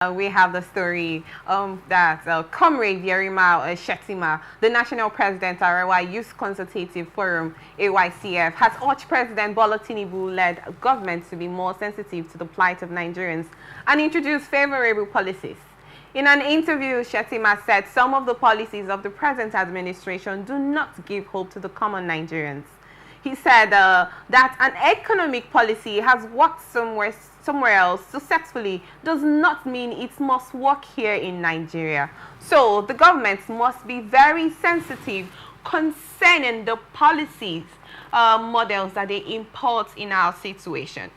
We have the story that Comrade Yerima Shettima, the national president, Arewa Youth Consultative Forum, AYCF, has urged President Bola Tinubu-led government to be more sensitive to the plight of Nigerians and introduce favorable policies. In an interview, Shettima said some of the policies of the present administration do not give hope to the common Nigerians. He said that an economic policy has worked somewhere else successfully does not mean it must work here in Nigeria. So the government must be very sensitive concerning the policies models that they import in our situation.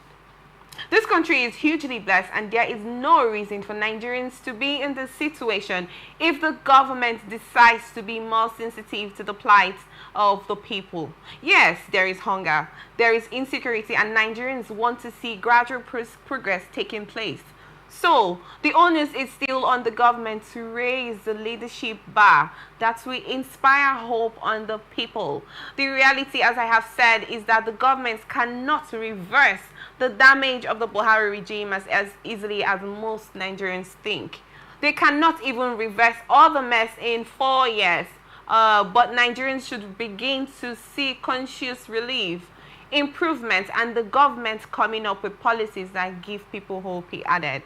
This country is hugely blessed, and there is no reason for Nigerians to be in this situation if the government decides to be more sensitive to the plight of the people. Yes, there is hunger, there is insecurity, and Nigerians want to see gradual progress taking place. So, the onus is still on the government to raise the leadership bar that will inspire hope on the people. The reality, as I have said, is that the government cannot reverse the damage of the Buhari regime as easily as most Nigerians think. They cannot even reverse all the mess in 4 years, but Nigerians should begin to see conscious relief, improvement, and the government coming up with policies that give people hope, he added.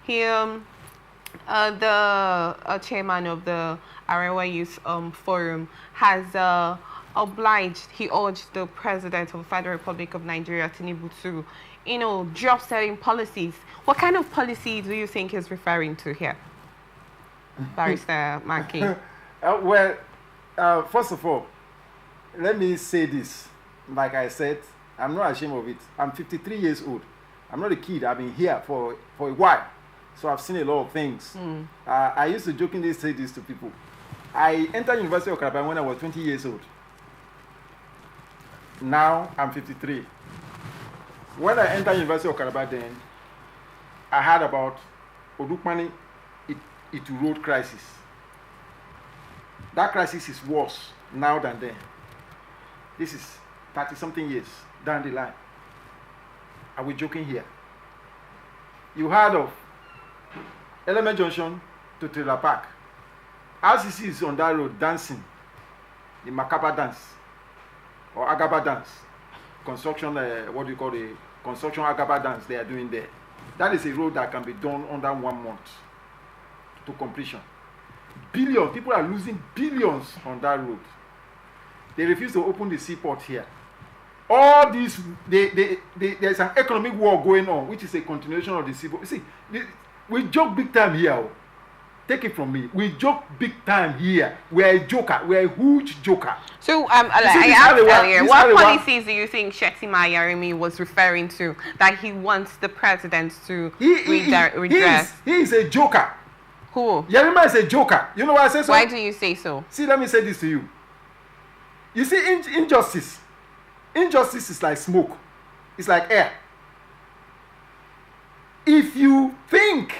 The chairman of the Arewa Youth Forum has he urged the President of the Federal Republic of Nigeria, Tinubu, to, drop certain policies. What kind of policy do you think he's referring to here, Barrister Maki? First of all, let me say this. Like I said, I'm not ashamed of it. I'm 53 years old. I'm not a kid. I've been here for a while. So I've seen a lot of things. I used to jokingly say this to people. I entered University of Calabar when I was 20 years old. Now I'm 53. When I entered University of Calabar then, I heard about Odukmani Itu Road crisis. That crisis is worse now than then. This is 30-something years down the line. Are we joking here? You heard of Element Junction to Trailer Park. RCC is on that road dancing the Makaba dance or Agaba dance. Construction, construction Agaba dance they are doing there. That is a road that can be done under 1 month to completion. Billions, people are losing billions on that road. They refuse to open the seaport here. All these, there's an economic war going on, which is a continuation of the seaport. See, we joke big time here. Take it from me. We joke big time here. We're a joker. We're a huge joker. So, I asked earlier, what policies do you think Shettima Yerima was referring to that he wants the president to redress? He is a joker. Who? Yerima is a joker. You know why I say so? Why do you say so? See, let me say this to you. You see, injustice. Injustice is like smoke. It's like air. If you think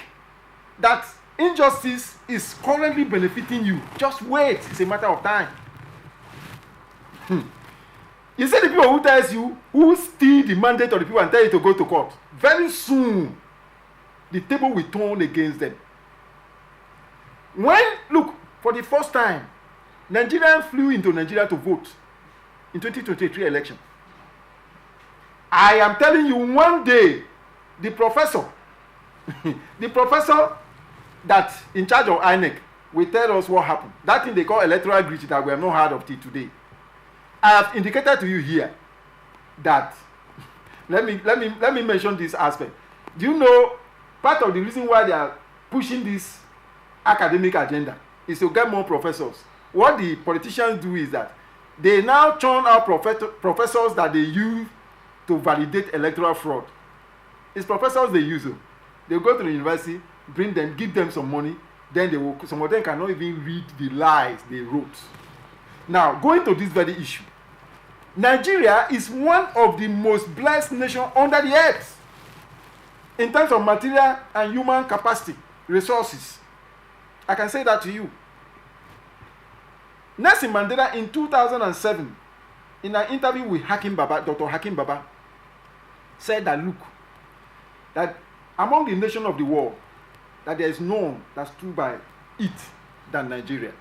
that injustice is currently benefiting you, just wait. It's a matter of time. You see the people who tells you, who steal the mandate of the people and tell you to go to court. Very soon, the table will turn against them. Look, for the first time, Nigerians flew into Nigeria to vote in 2023 election. I am telling you, one day, the professor that in charge of INEC will tell us what happened. That thing they call electoral glitch that we have not heard of till today. I have indicated to you here that let me mention this aspect. Do you know part of the reason why they are pushing this academic agenda is to get more professors? What the politicians do is that they now churn out professors that they use to validate electoral fraud. It's professors they use. They go to the university, bring them, give them some money, then some of them cannot even read the lies they wrote. Now, going to this very issue, Nigeria is one of the most blessed nations under the earth in terms of material and human capacity, resources. I can say that to you. Nelson Mandela in 2007, in an interview with Dr. Hakim Baba, said that, look, that among the nations of the world, that there is none that stood by it than Nigeria.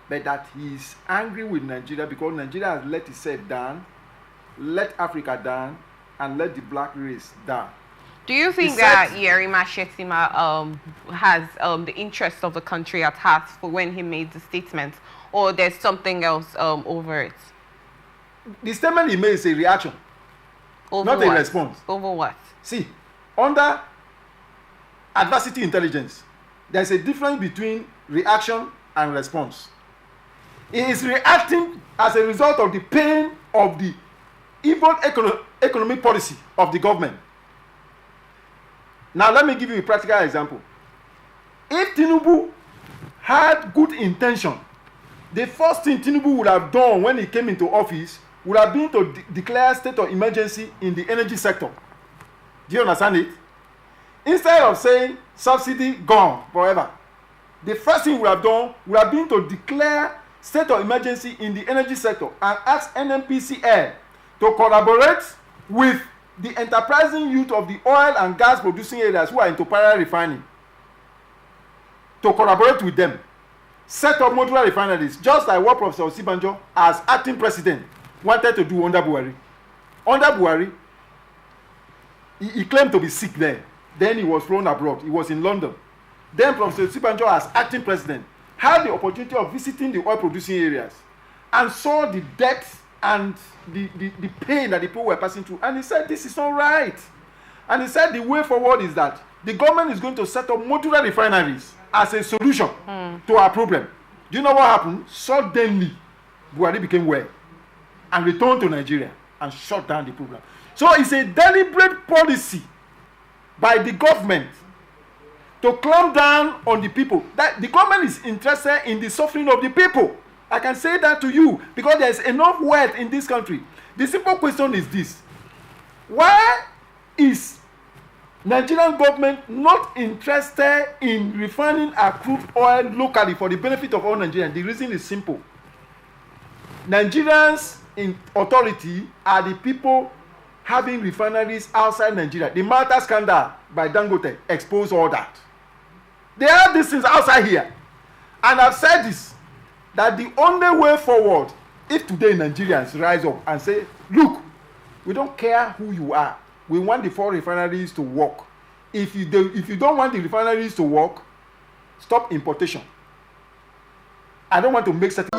But that he is angry with Nigeria because Nigeria has let itself down, let Africa down, and let the black race down. Do you think that Yerima Shettima has the interest of the country at heart for when he made the statement, or there's something else over it? The statement he made is a reaction, over not what? a response. Over what? See, under adversity intelligence, there's a difference between reaction and response. He is reacting as a result of the pain of the evil economic policy of the government. Now, let me give you a practical example. If Tinubu had good intention, the first thing Tinubu would have done when he came into office would have been to declare state of emergency in the energy sector. Do you understand it? Instead of saying subsidy gone forever, the first thing we have done would have been to declare state of emergency in the energy sector and ask NNPCL to collaborate with the enterprising youth of the oil and gas producing areas who are into parallel refining, to collaborate with them, set up modular refineries, just like what Professor Osibanjo, as acting president, wanted to do under Buhari. Under Buhari, he claimed to be sick there. Then he was flown abroad. He was in London. Then Professor Osibanjo, as acting president, had the opportunity of visiting the oil producing areas and saw the depth and the pain that the people were passing through. And he said, this is not right. And he said the way forward is that the government is going to set up modular refineries as a solution to our problem. Do you know what happened? Suddenly, Buhari became well and returned to Nigeria and shut down the program. So it's a deliberate policy by the government to clamp down on the people. That the government is interested in the suffering of the people. I can say that to you because there's enough wealth in this country. The simple question is this: why is Nigerian government not interested in refining our crude oil locally for the benefit of all Nigerians? The reason is simple. Nigerians in authority are the people having refineries outside Nigeria. The Malta scandal by Dangote exposed all that. They have these things outside here. And I've said this, that the only way forward, if today Nigerians rise up and say, look, we don't care who you are. We want the 4 refineries to work. If you don't want the refineries to work, stop importation. I don't want to make certain